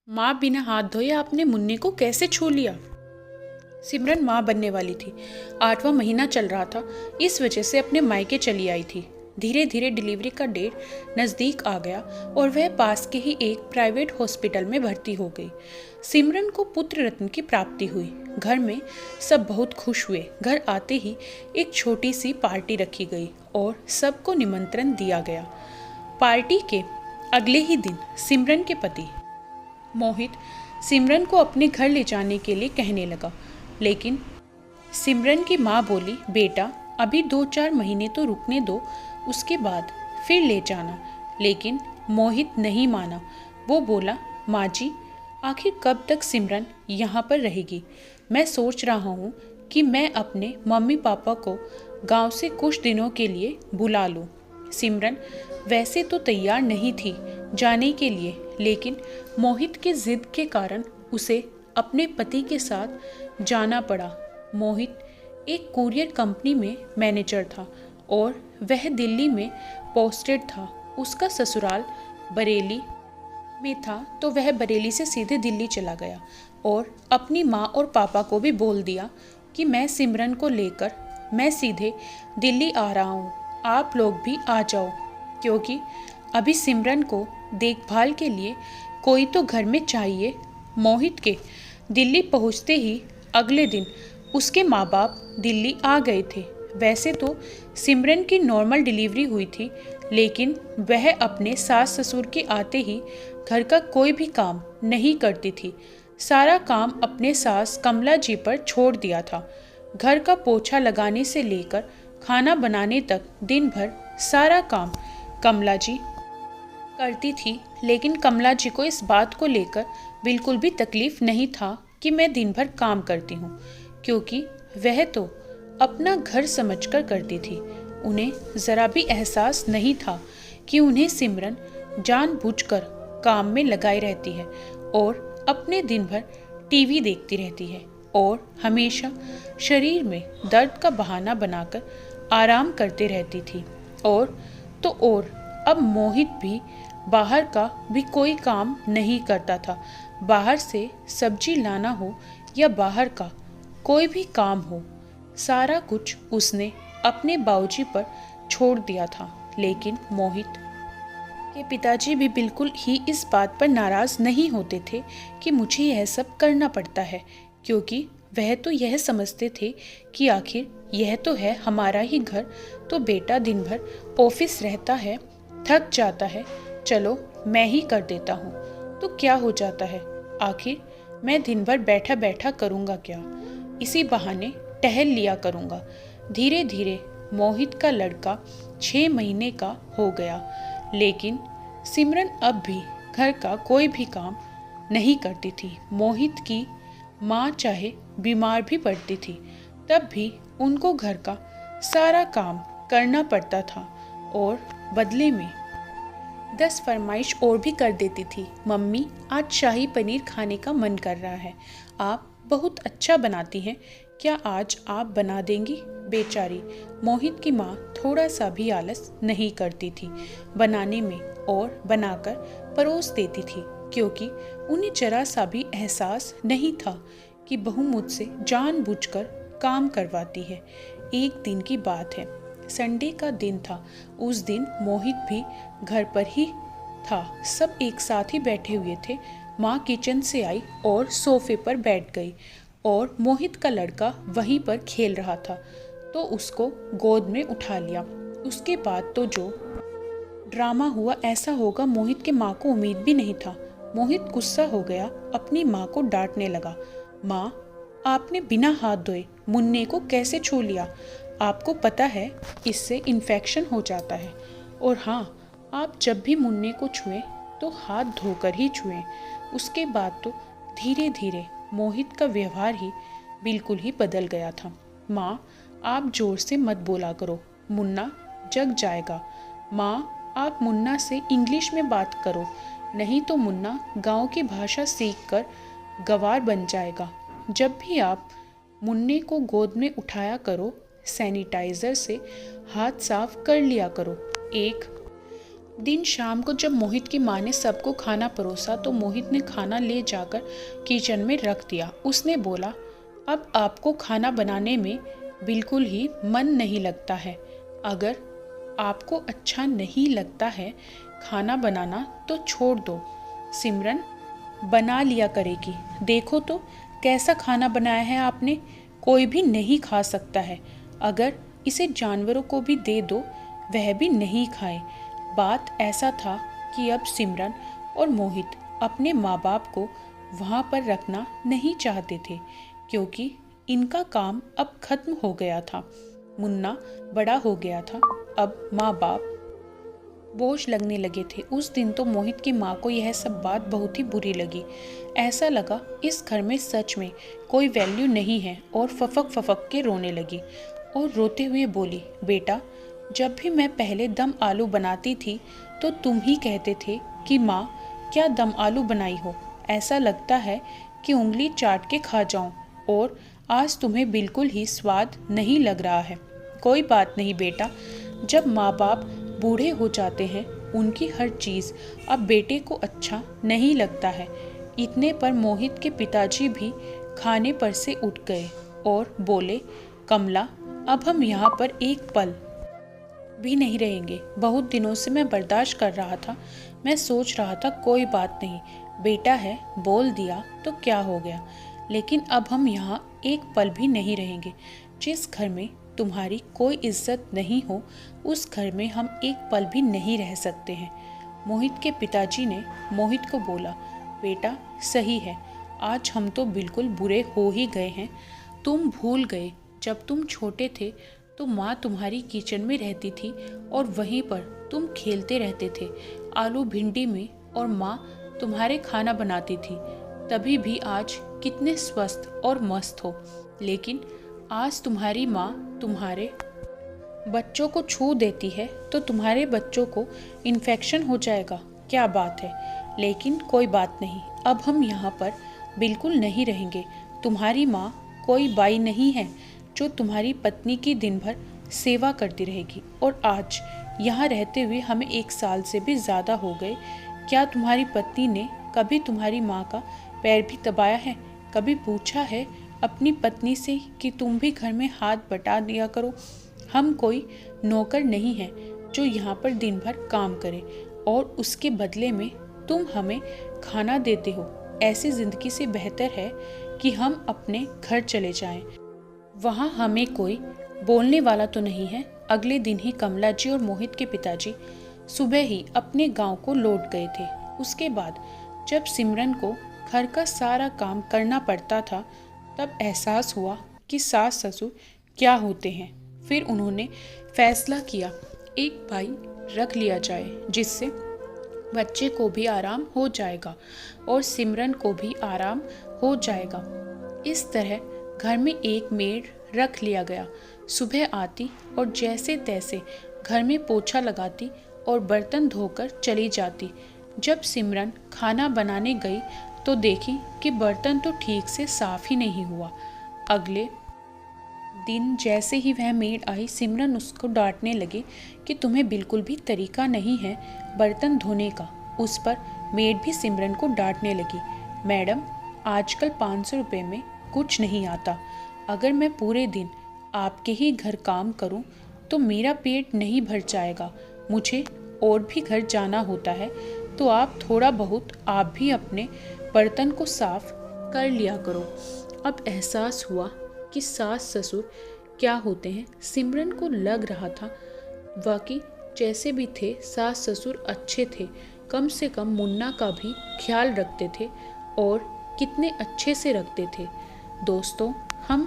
माँ बिना हाथ धोए आपने मुन्ने को कैसे छू लिया? सिमरन माँ बनने वाली थी। 8वां महीना चल रहा था, इस वजह से अपने मायके चली आई थी। धीरे धीरे डिलीवरी का डेट नज़दीक आ गया और वह पास के ही एक प्राइवेट हॉस्पिटल में भर्ती हो गई। सिमरन को पुत्र रत्न की प्राप्ति हुई। घर में सब बहुत खुश हुए। घर आते ही एक छोटी सी पार्टी रखी गई और सबको निमंत्रण दिया गया। पार्टी के अगले ही दिन सिमरन के पति मोहित सिमरन को अपने घर ले जाने के लिए कहने लगा, लेकिन सिमरन की माँ बोली, बेटा अभी 2-4 महीने तो रुकने दो, उसके बाद फिर ले जाना। लेकिन मोहित नहीं माना। वो बोला, माँ जी आखिर कब तक सिमरन यहाँ पर रहेगी? मैं सोच रहा हूँ कि मैं अपने मम्मी पापा को गांव से कुछ दिनों के लिए बुला लूँ। सिमरन वैसे तो तैयार नहीं थी जाने के लिए, लेकिन मोहित के जिद के कारण उसे अपने पति के साथ जाना पड़ा। मोहित एक कुरियर कंपनी में मैनेजर था और वह दिल्ली में पोस्टेड था। उसका ससुराल बरेली में था, तो वह बरेली से सीधे दिल्ली चला गया और अपनी माँ और पापा को भी बोल दिया कि मैं सिमरन को लेकर मैं सीधे दिल्ली आ रहा हूँ, आप लोग भी आ जाओ, क्योंकि अभी सिमरन को देखभाल के लिए कोई तो घर में चाहिए। मोहित के दिल्ली पहुँचते ही अगले दिन उसके माँ बाप दिल्ली आ गए थे। वैसे तो सिमरन की नॉर्मल डिलीवरी हुई थी, लेकिन वह अपने सास ससुर के आते ही घर का कोई भी काम नहीं करती थी। सारा काम अपने सास कमला जी पर छोड़ दिया था। घर का पोछा लगाने से लेकर खाना बनाने तक दिन भर सारा काम कमला जी करती थी। लेकिन कमला जी को इस बात को लेकर बिल्कुल भी तकलीफ नहीं था कि मैं दिन भर काम करती हूँ, क्योंकि वह तो अपना घर समझकर करती थी। उन्हें ज़रा भी एहसास नहीं था कि उन्हें सिमरन जानबूझकर काम में लगाई रहती है और अपने दिन भर टीवी देखती रहती है और हमेशा शरीर में दर्द का बहाना बनाकर आराम करते रहती थी। और तो और अब मोहित भी बाहर का भी कोई काम नहीं करता था। बाहर से सब्जी लाना हो या बाहर का कोई भी काम हो, सारा कुछ उसने अपने बाबूजी पर छोड़ दिया था। लेकिन मोहित के पिताजी भी बिल्कुल ही इस बात पर नाराज़ नहीं होते थे कि मुझे यह सब करना पड़ता है, क्योंकि वह तो यह समझते थे कि आखिर यह तो है हमारा ही घर, तो बेटा दिन भर ऑफिस रहता है, थक जाता है, चलो मैं ही कर देता हूँ, तो क्या हो जाता है, आखिर मैं दिन भर बैठा बैठा करूँगा क्या, इसी बहाने टहल लिया करूँगा। धीरे धीरे मोहित का लड़का 6 महीने का हो गया, लेकिन सिमरन अब भी घर का कोई भी काम नहीं करती थी। मोहित की माँ चाहे बीमार भी पड़ती थी, तब भी उनको घर का सारा काम करना पड़ता था और बदले में 10 फरमाइश और भी कर देती थी। मम्मी आज शाही पनीर खाने का मन कर रहा है, आप बहुत अच्छा बनाती हैं, क्या आज आप बना देंगी? बेचारी मोहित की माँ थोड़ा सा भी आलस नहीं करती थी बनाने में और बनाकर परोस देती थी, क्योंकि उन्हें जरा सा भी एहसास नहीं था कि बहू मुझसे जानबूझकर काम करवाती है। एक दिन की बात है, संडे का दिन था। उस दिन मोहित भी घर पर ही था। सब एक साथ ही बैठे हुए थे। माँ किचन से आई और सोफे पर बैठ गई और मोहित का लड़का वहीं पर खेल रहा था, तो उसको गोद में उठा लिया। उसके बाद तो जो ड्रामा हुआ, ऐसा होगा मोहित के माँ को उम्मीद भी नहीं था। मोहित गुस्सा हो गया, अपनी माँ को डांटने लगा, माँ आपने बिना हाथ धोए मुन्ने को कैसे छू लिया? आपको पता है इससे इन्फेक्शन हो जाता है, और हाँ, आप जब भी मुन्ने को छुएं तो हाथ धोकर ही छुएं। उसके बाद तो धीरे धीरे मोहित का व्यवहार ही बिल्कुल ही बदल गया था। माँ आप जोर से मत बोला करो, मुन्ना जग जाएगा। माँ आप मुन्ना से इंग्लिश में बात करो, नहीं तो मुन्ना गांव की भाषा सीखकर गंवार बन जाएगा। जब भी आप मुन्ने को गोद में उठाया करो, सैनिटाइज़र से हाथ साफ कर लिया करो। एक दिन शाम को जब मोहित की माँ ने सबको खाना परोसा तो मोहित ने खाना ले जाकर किचन में रख दिया। उसने बोला, अब आपको खाना बनाने में बिल्कुल ही मन नहीं लगता है। अगर आपको अच्छा नहीं लगता है खाना बनाना तो छोड़ दो, सिमरन बना लिया करेगी। देखो तो कैसा खाना बनाया है आपने, कोई भी नहीं खा सकता है। अगर इसे जानवरों को भी दे दो वह भी नहीं खाए। बात ऐसा था कि अब सिमरन और मोहित अपने माँ बाप को वहाँ पर रखना नहीं चाहते थे, क्योंकि इनका काम अब खत्म हो गया था। मुन्ना बड़ा हो गया था, अब माँ बाप बोझ लगने लगे थे। उस दिन तो मोहित की माँ को यह सब बात बहुत ही बुरी लगी। ऐसा लगा इस घर में सच में कोई वैल्यू नहीं है, और फफक फफक के रोने लगी और रोते हुए बोली, बेटा, जब भी मैं पहले दम आलू बनाती थी तो तुम ही कहते थे कि माँ क्या दम आलू बनाई हो, ऐसा लगता है कि उंगली चाट के खा जाऊं, और आज तुम्हें बिल्कुल ही स्वाद नहीं लग रहा है। कोई बात नहीं बेटा, जब माँ बाप बूढ़े हो जाते हैं उनकी हर चीज़ अब बेटे को अच्छा नहीं लगता है। इतने पर मोहित के पिताजी भी खाने पर से उठ गए और बोले, कमला, अब हम यहाँ पर एक पल भी नहीं रहेंगे। बहुत दिनों से मैं बर्दाश्त कर रहा था। मैं सोच रहा था कोई बात नहीं, बेटा है, बोल दिया तो क्या हो गया, लेकिन अब हम यहाँ एक पल भी नहीं रहेंगे। जिस घर में तुम्हारी कोई इज्जत नहीं हो उस घर में हम एक पल भी नहीं रह सकते हैं। मोहित के पिताजी ने मोहित को बोला, बेटा सही है, आज हम तो बिल्कुल बुरे हो ही गए हैं। तुम भूल गए जब तुम छोटे थे तो माँ तुम्हारी किचन में रहती थी और वहीं पर तुम खेलते रहते थे आलू भिंडी में, और माँ तुम्हारे खाना बनाती थी। तभी भी आज कितने स्वस्थ और मस्त हो। लेकिन आज तुम्हारी माँ तुम्हारे बच्चों को छू देती है तो तुम्हारे बच्चों को इन्फेक्शन हो जाएगा। क्या बात है, लेकिन कोई बात नहीं, अब हम यहाँ पर बिल्कुल नहीं रहेंगे। तुम्हारी माँ कोई बाई नहीं है जो तुम्हारी पत्नी की दिन भर सेवा करती रहेगी, और आज यहाँ रहते हुए हमें 1 साल से भी ज़्यादा हो गए। क्या तुम्हारी पत्नी ने कभी तुम्हारी माँ का पैर भी दबाया है? कभी पूछा है अपनी पत्नी से कि तुम भी घर में हाथ बटा दिया करो? हम कोई नौकर नहीं हैं जो यहाँ पर दिन भर काम करे और उसके बदले में तुम हमें खाना देते हो। ऐसी ज़िंदगी से बेहतर है कि हम अपने घर चले जाएं। वहाँ हमें कोई बोलने वाला तो नहीं है। अगले दिन ही कमला जी और मोहित के पिताजी सुबह ही अपने गांव को लौट गए थे। उसके बाद जब सिमरन को घर का सारा काम करना पड़ता था तब एहसास हुआ कि सास ससुर क्या होते हैं। फिर उन्होंने फैसला किया एक भाई रख लिया जाए, जिससे बच्चे को भी आराम हो जाएगा और सिमरन को भी आराम हो जाएगा। इस तरह घर में एक मेड रख लिया गया। सुबह आती और जैसे तैसे घर में पोछा लगाती और बर्तन धोकर चली जाती। जब सिमरन खाना बनाने गई तो देखी कि बर्तन तो ठीक से साफ ही नहीं हुआ। अगले दिन जैसे ही वह मेड आई, सिमरन उसको डांटने लगी कि तुम्हें बिल्कुल भी तरीका नहीं है बर्तन धोने का। उस पर मेड भी सिमरन को डांटने लगी, मैडम आजकल 500 रुपये में कुछ नहीं आता। अगर मैं पूरे दिन आपके ही घर काम करूं तो मेरा पेट नहीं भर जाएगा। मुझे और भी घर जाना होता है, तो आप थोड़ा बहुत आप भी अपने बर्तन को साफ कर लिया करो। अब एहसास हुआ कि सास ससुर क्या होते हैं। सिमरन को लग रहा था वाकई जैसे भी थे सास ससुर अच्छे थे, कम से कम मुन्ना का भी ख्याल रखते थे और कितने अच्छे से रखते थे। दोस्तों, हम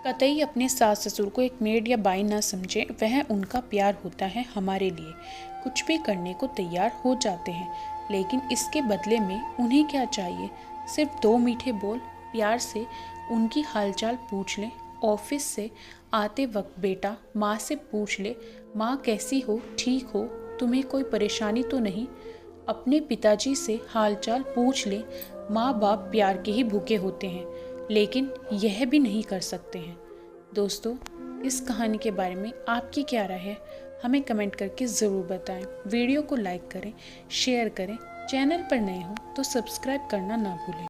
कतई अपने सास ससुर को एक मेड या बाई ना समझें। वह उनका प्यार होता है हमारे लिए, कुछ भी करने को तैयार हो जाते हैं। लेकिन इसके बदले में उन्हें क्या चाहिए? सिर्फ 2 मीठे बोल, प्यार से उनकी हालचाल पूछ लें। ऑफिस से आते वक्त बेटा माँ से पूछ ले, माँ कैसी हो, ठीक हो, तुम्हें कोई परेशानी तो नहीं? अपने पिताजी से हालचाल पूछ ले। माँ बाप प्यार के ही भूखे होते हैं, लेकिन यह भी नहीं कर सकते हैं। दोस्तों, इस कहानी के बारे में आपकी क्या राय है? हमें कमेंट करके ज़रूर बताएं। वीडियो को लाइक करें, शेयर करें। चैनल पर नए हो तो सब्सक्राइब करना ना भूलें।